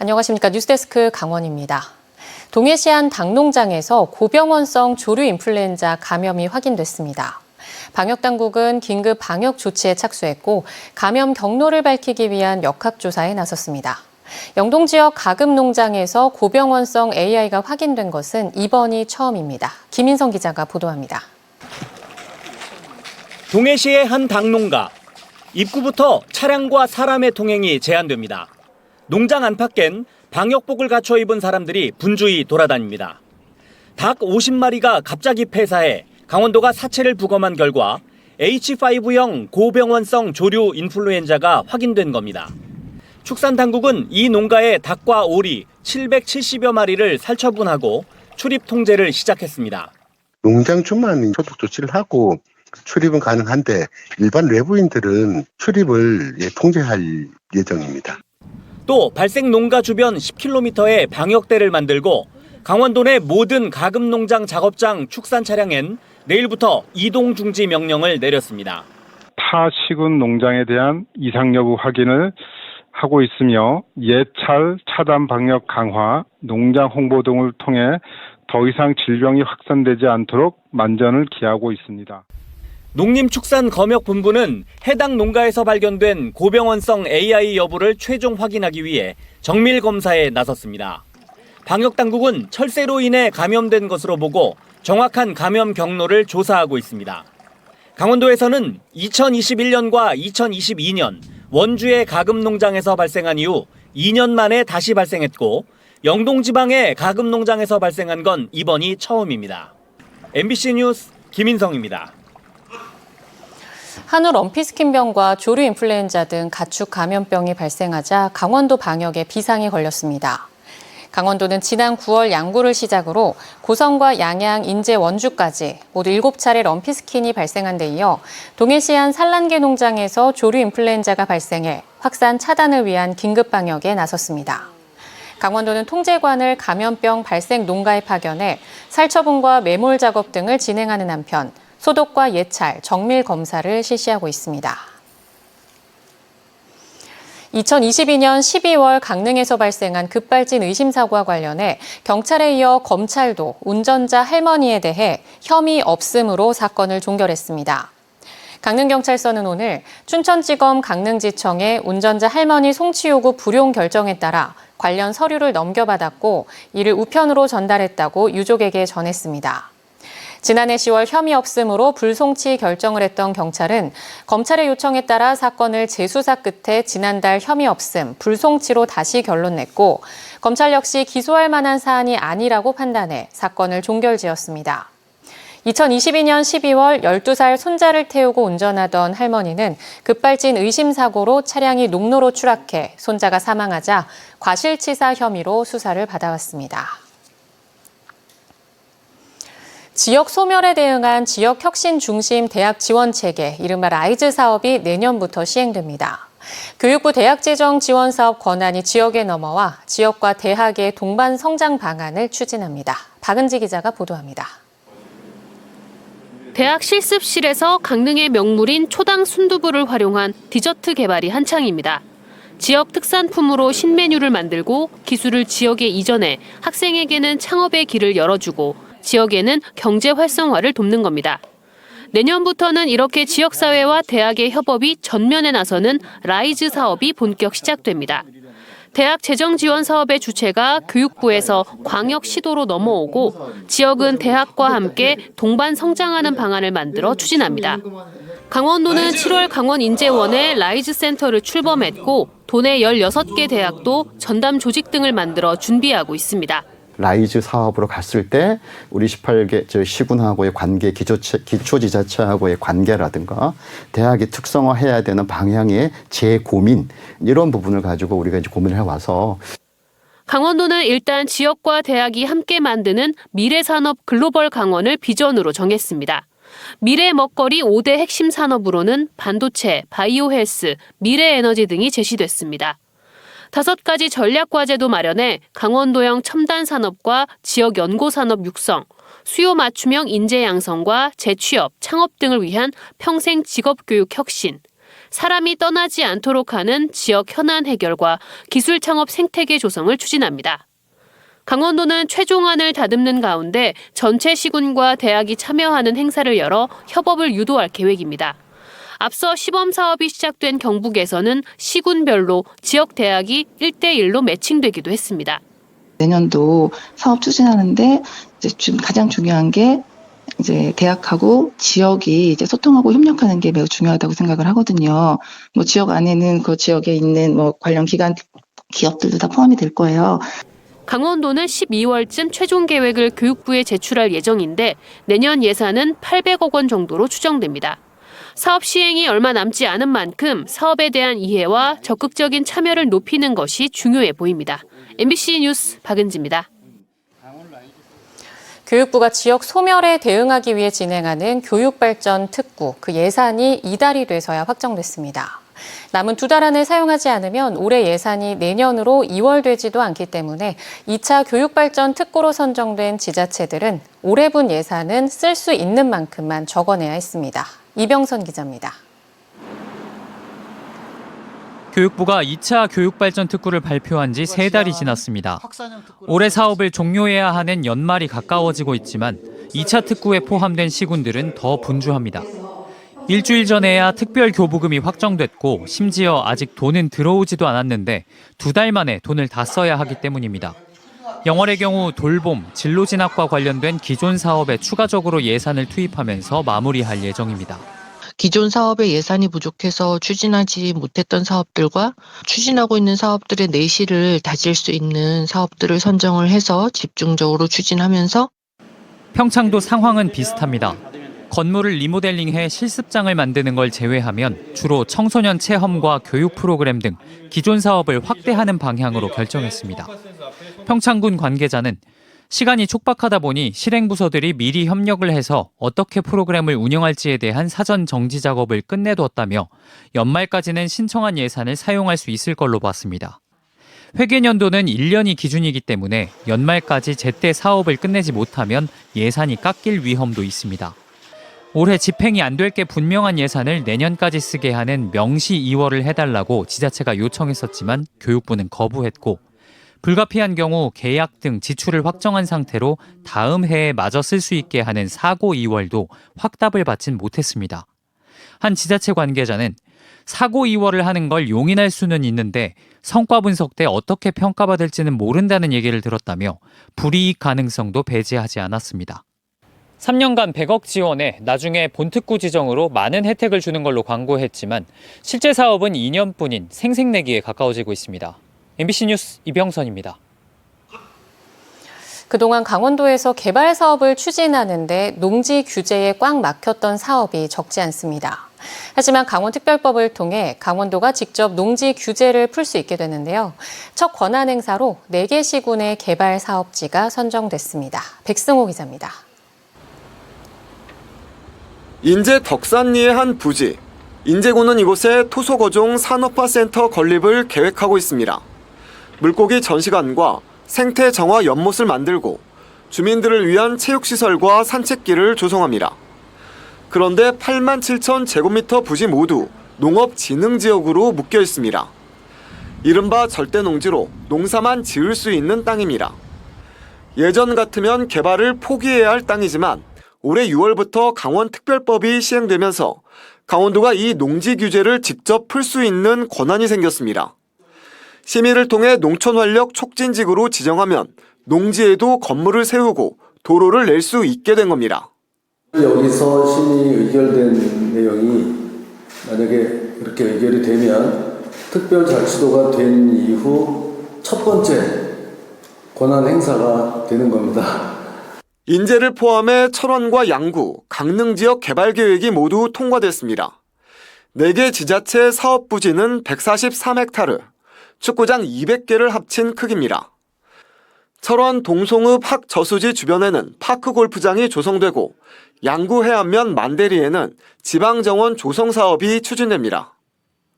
안녕하십니까. 뉴스데스크 강원입니다. 동해시 한 닭농장에서 고병원성 조류 인플루엔자 감염이 확인됐습니다. 방역당국은 긴급 방역 조치에 착수했고 감염 경로를 밝히기 위한 역학조사에 나섰습니다. 영동 지역 가금 농장에서 고병원성 AI가 확인된 것은 이번이 처음입니다. 김인성 기자가 보도합니다. 동해시의 한 닭농가. 입구부터 차량과 사람의 통행이 제한됩니다. 농장 안팎엔 방역복을 갖춰 입은 사람들이 분주히 돌아다닙니다. 닭 50마리가 갑자기 폐사해 강원도가 사체를 부검한 결과 H5형 고병원성 조류 인플루엔자가 확인된 겁니다. 축산당국은 이 농가의 닭과 오리 770여 마리를 살처분하고 출입 통제를 시작했습니다. 농장주만 소독 조치를 하고 출입은 가능한데 일반 외부인들은 출입을 통제할 예정입니다. 또 발생 농가 주변 10km에 방역대를 만들고 강원도 내 모든 가금 농장 작업장 축산 차량엔 내일부터 이동 중지 명령을 내렸습니다. 타 시군 농장에 대한 이상 여부 확인을 하고 있으며 예찰 차단 방역 강화, 농장 홍보 등을 통해 더 이상 질병이 확산되지 않도록 만전을 기하고 있습니다. 농림축산검역본부는 해당 농가에서 발견된 고병원성 AI 여부를 최종 확인하기 위해 정밀 검사에 나섰습니다. 방역당국은 철새로 인해 감염된 것으로 보고 정확한 감염 경로를 조사하고 있습니다. 강원도에서는 2021년과 2022년 원주의 가금 농장에서 발생한 이후 2년 만에 다시 발생했고 영동 지방의 가금 농장에서 발생한 건 이번이 처음입니다. MBC 뉴스 김인성입니다. 한우 럼피스킨병과 조류 인플루엔자 등 가축 감염병이 발생하자 강원도 방역에 비상이 걸렸습니다. 강원도는 지난 9월 양구를 시작으로 고성과 양양, 인제, 원주까지 모두 7차례 럼피스킨이 발생한 데 이어 동해시 한 산란계 농장에서 조류 인플루엔자가 발생해 확산 차단을 위한 긴급 방역에 나섰습니다. 강원도는 통제관을 감염병 발생 농가에 파견해 살처분과 매몰 작업 등을 진행하는 한편 소독과 예찰, 정밀 검사를 실시하고 있습니다. 2022년 12월 강릉에서 발생한 급발진 의심 사고와 관련해 경찰에 이어 검찰도 운전자 할머니에 대해 혐의 없음으로 사건을 종결했습니다. 강릉경찰서는 오늘 춘천지검 강릉지청에 운전자 할머니 송치 요구 불용 결정에 따라 관련 서류를 넘겨받았고 이를 우편으로 전달했다고 유족에게 전했습니다. 지난해 10월 혐의 없음으로 불송치 결정을 했던 경찰은 검찰의 요청에 따라 사건을 재수사 끝에 지난달 혐의 없음, 불송치로 다시 결론 냈고 검찰 역시 기소할 만한 사안이 아니라고 판단해 사건을 종결지었습니다. 2022년 12월 12살 손자를 태우고 운전하던 할머니는 급발진 의심 사고로 차량이 농로로 추락해 손자가 사망하자 과실치사 혐의로 수사를 받아왔습니다. 지역 소멸에 대응한 지역 혁신 중심 대학 지원 체계, 이른바 라이즈 사업이 내년부터 시행됩니다. 교육부 대학재정 지원 사업 권한이 지역에 넘어와 지역과 대학의 동반 성장 방안을 추진합니다. 박은지 기자가 보도합니다. 대학 실습실에서 강릉의 명물인 초당 순두부를 활용한 디저트 개발이 한창입니다. 지역 특산품으로 신메뉴를 만들고 기술을 지역에 이전해 학생에게는 창업의 길을 열어주고 지역에는 경제 활성화를 돕는 겁니다. 내년부터는 이렇게 지역사회와 대학의 협업이 전면에 나서는 라이즈 사업이 본격 시작됩니다. 대학 재정 지원 사업의 주체가 교육부에서 광역 시도로 넘어오고 지역은 대학과 함께 동반 성장하는 방안을 만들어 추진합니다. 강원도는 7월 강원 인재원에 라이즈 센터를 출범했고 도내 16개 대학도 전담 조직 등을 만들어 준비하고 있습니다. 라이즈 사업으로 갔을 때 우리 18개 시군하고의 관계, 기초지자체하고의 관계라든가 대학이 특성화해야 되는 방향의 재고민 이런 부분을 가지고 우리가 이제 고민을 해와서 강원도는 일단 지역과 대학이 함께 만드는 미래산업 글로벌 강원을 비전으로 정했습니다. 미래 먹거리 5대 핵심 산업으로는 반도체, 바이오 헬스, 미래 에너지 등이 제시됐습니다. 5가지 전략과제도 마련해 강원도형 첨단 산업과 지역 연고 산업 육성, 수요 맞춤형 인재 양성과 재취업, 창업 등을 위한 평생 직업교육 혁신, 사람이 떠나지 않도록 하는 지역 현안 해결과 기술 창업 생태계 조성을 추진합니다. 강원도는 최종안을 다듬는 가운데 전체 시군과 대학이 참여하는 행사를 열어 협업을 유도할 계획입니다. 앞서 시범 사업이 시작된 경북에서는 시군별로 지역 대학이 1대1로 매칭되기도 했습니다. 내년도 사업 추진하는데 이제 지금 가장 중요한 게 이제 대학하고 지역이 이제 소통하고 협력하는 게 매우 중요하다고 생각을 하거든요. 뭐 지역 안에는 그 지역에 있는 뭐 관련 기관, 기업들도 다 포함이 될 거예요. 강원도는 12월쯤 최종 계획을 교육부에 제출할 예정인데 내년 예산은 800억 원 정도로 추정됩니다. 사업 시행이 얼마 남지 않은 만큼 사업에 대한 이해와 적극적인 참여를 높이는 것이 중요해 보입니다. MBC 뉴스 박은지입니다. 교육부가 지역 소멸에 대응하기 위해 진행하는 교육발전 특구, 그 예산이 이달이 돼서야 확정됐습니다. 남은 2달 안에 사용하지 않으면 올해 예산이 내년으로 이월되지도 않기 때문에 2차 교육발전 특구로 선정된 지자체들은 올해 분 예산은 쓸 수 있는 만큼만 적어내야 했습니다. 이병선 기자입니다. 교육부가 2차 교육발전 특구를 발표한 지 3달이 지났습니다. 올해 사업을 종료해야 하는 연말이 가까워지고 있지만 2차 특구에 포함된 시군들은 더 분주합니다. 일주일 전에야 특별 교부금이 확정됐고 심지어 아직 돈은 들어오지도 않았는데 2달 만에 돈을 다 써야 하기 때문입니다. 영월의 경우 돌봄, 진로 진학과 관련된 기존 사업에 추가적으로 예산을 투입하면서 마무리할 예정입니다. 기존 사업의 예산이 부족해서 추진하지 못했던 사업들과 추진하고 있는 사업들의 내실을 다질 수 있는 사업들을 선정을 해서 집중적으로 추진하면서 평창도 상황은 비슷합니다. 건물을 리모델링해 실습장을 만드는 걸 제외하면 주로 청소년 체험과 교육 프로그램 등 기존 사업을 확대하는 방향으로 결정했습니다. 평창군 관계자는 시간이 촉박하다 보니 실행부서들이 미리 협력을 해서 어떻게 프로그램을 운영할지에 대한 사전 정지 작업을 끝내두었다며 연말까지는 신청한 예산을 사용할 수 있을 걸로 봤습니다. 회계년도는 1년이 기준이기 때문에 연말까지 제때 사업을 끝내지 못하면 예산이 깎일 위험도 있습니다. 올해 집행이 안 될 게 분명한 예산을 내년까지 쓰게 하는 명시 이월을 해달라고 지자체가 요청했었지만 교육부는 거부했고 불가피한 경우 계약 등 지출을 확정한 상태로 다음 해에 마저 쓸 수 있게 하는 사고 이월도 확답을 받진 못했습니다. 한 지자체 관계자는 사고 이월을 하는 걸 용인할 수는 있는데 성과 분석 때 어떻게 평가받을지는 모른다는 얘기를 들었다며 불이익 가능성도 배제하지 않았습니다. 3년간 100억 지원에 나중에 본특구 지정으로 많은 혜택을 주는 걸로 광고했지만 실제 사업은 2년뿐인 생색내기에 가까워지고 있습니다. MBC 뉴스 이병선입니다. 그동안 강원도에서 개발 사업을 추진하는데 농지 규제에 꽉 막혔던 사업이 적지 않습니다. 하지만 강원특별법을 통해 강원도가 직접 농지 규제를 풀 수 있게 되는데요. 첫 권한 행사로 4개 시군의 개발 사업지가 선정됐습니다. 백승호 기자입니다. 인제 덕산리의 한 부지, 인제군은 이곳에 토속어종 산업화센터 건립을 계획하고 있습니다. 물고기 전시관과 생태 정화 연못을 만들고 주민들을 위한 체육시설과 산책길을 조성합니다. 그런데 8만 7천 제곱미터 부지 모두 농업진흥지역으로 묶여 있습니다. 이른바 절대농지로 농사만 지을 수 있는 땅입니다. 예전 같으면 개발을 포기해야 할 땅이지만 올해 6월부터 강원특별법이 시행되면서 강원도가 이 농지 규제를 직접 풀 수 있는 권한이 생겼습니다. 심의를 통해 농촌활력 촉진지구로 지정하면 농지에도 건물을 세우고 도로를 낼 수 있게 된 겁니다. 여기서 심의 의결된 내용이 만약에 그렇게 의결이 되면 특별자치도가 된 이후 첫 번째 권한 행사가 되는 겁니다. 인제를 포함해 철원과 양구, 강릉 지역 개발 계획이 모두 통과됐습니다. 4개 지자체 사업 부지는 143헥타르, 축구장 200개를 합친 크기입니다. 철원 동송읍 학저수지 주변에는 파크 골프장이 조성되고 양구 해안면 만대리에는 지방정원 조성 사업이 추진됩니다.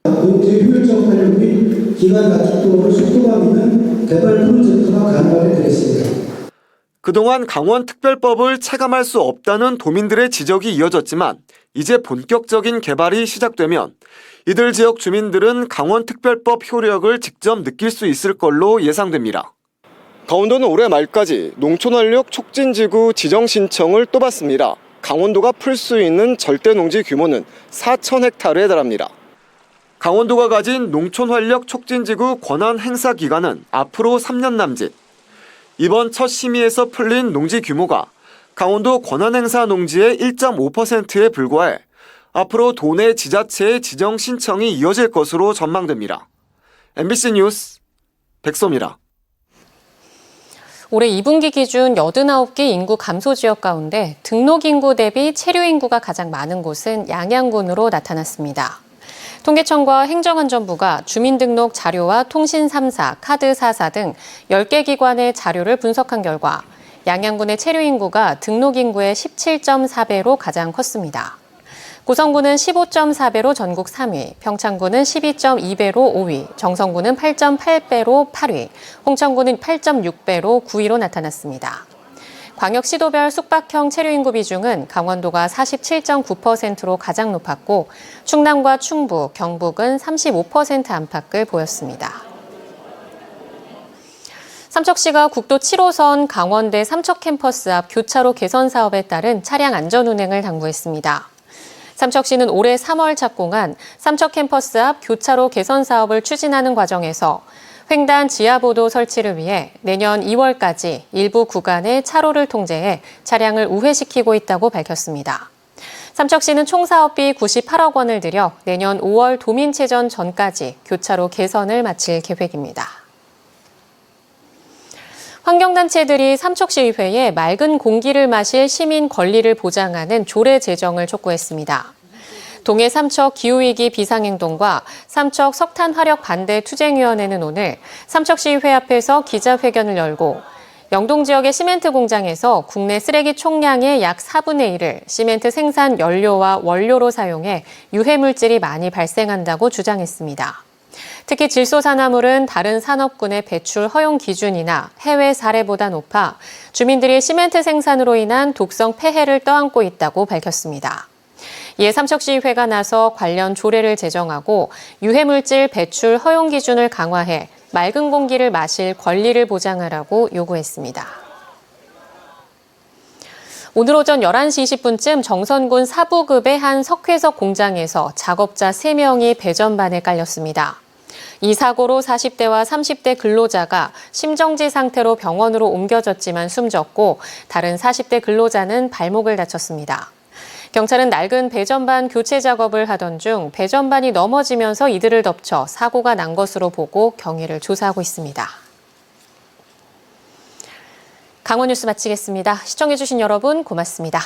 농지 효율적 활용 및 기간 단축도를 속도감 있는 개발 프로젝트가 가능하게 되겠습니다. 그동안 강원특별법을 체감할 수 없다는 도민들의 지적이 이어졌지만 이제 본격적인 개발이 시작되면 이들 지역 주민들은 강원특별법 효력을 직접 느낄 수 있을 걸로 예상됩니다. 강원도는 올해 말까지 농촌활력 촉진지구 지정 신청을 또 받습니다. 강원도가 풀 수 있는 절대농지 규모는 4,000헥타르에 달합니다. 강원도가 가진 농촌활력 촉진지구 권한 행사 기간은 앞으로 3년 남짓. 이번 첫 심의에서 풀린 농지 규모가 강원도 권한 행사 농지의 1.5%에 불과해 앞으로 도내 지자체의 지정 신청이 이어질 것으로 전망됩니다. MBC 뉴스 백소입니다. 올해 2분기 기준 89개 인구 감소 지역 가운데 등록 인구 대비 체류 인구가 가장 많은 곳은 양양군으로 나타났습니다. 통계청과 행정안전부가 주민등록 자료와 통신 3사, 카드 4사 등 10개 기관의 자료를 분석한 결과 양양군의 체류 인구가 등록 인구의 17.4배로 가장 컸습니다. 고성군은 15.4배로 전국 3위, 평창군은 12.2배로 5위, 정성군은 8.8배로 8위, 홍천군은 8.6배로 9위로 나타났습니다. 광역시도별 숙박형 체류인구 비중은 강원도가 47.9%로 가장 높았고 충남과 충북, 경북은 35% 안팎을 보였습니다. 삼척시가 국도 7호선 강원대 삼척 캠퍼스 앞 교차로 개선 사업에 따른 차량 안전 운행을 당부했습니다. 삼척시는 올해 3월 착공한 삼척 캠퍼스 앞 교차로 개선 사업을 추진하는 과정에서 횡단 지하보도 설치를 위해 내년 2월까지 일부 구간의 차로를 통제해 차량을 우회시키고 있다고 밝혔습니다. 삼척시는 총 사업비 98억 원을 들여 내년 5월 도민체전 전까지 교차로 개선을 마칠 계획입니다. 환경단체들이 삼척시의회에 맑은 공기를 마실 시민 권리를 보장하는 조례 제정을 촉구했습니다. 동해 삼척 기후위기 비상행동과 삼척 석탄 화력 반대 투쟁위원회는 오늘 삼척시의회 앞에서 기자회견을 열고 영동 지역의 시멘트 공장에서 국내 쓰레기 총량의 약 4분의 1을 시멘트 생산 연료와 원료로 사용해 유해물질이 많이 발생한다고 주장했습니다. 특히 질소산화물은 다른 산업군의 배출 허용 기준이나 해외 사례보다 높아 주민들이 시멘트 생산으로 인한 독성 폐해를 떠안고 있다고 밝혔습니다. 이에 삼척시의회가 나서 관련 조례를 제정하고 유해물질 배출 허용 기준을 강화해 맑은 공기를 마실 권리를 보장하라고 요구했습니다. 오늘 오전 11시 20분쯤 정선군 사부급의 한 석회석 공장에서 작업자 3명이 배전반에 깔렸습니다. 이 사고로 40대와 30대 근로자가 심정지 상태로 병원으로 옮겨졌지만 숨졌고 다른 40대 근로자는 발목을 다쳤습니다. 경찰은 낡은 배전반 교체 작업을 하던 중 배전반이 넘어지면서 이들을 덮쳐 사고가 난 것으로 보고 경위를 조사하고 있습니다. 강원 뉴스 마치겠습니다. 시청해주신 여러분 고맙습니다.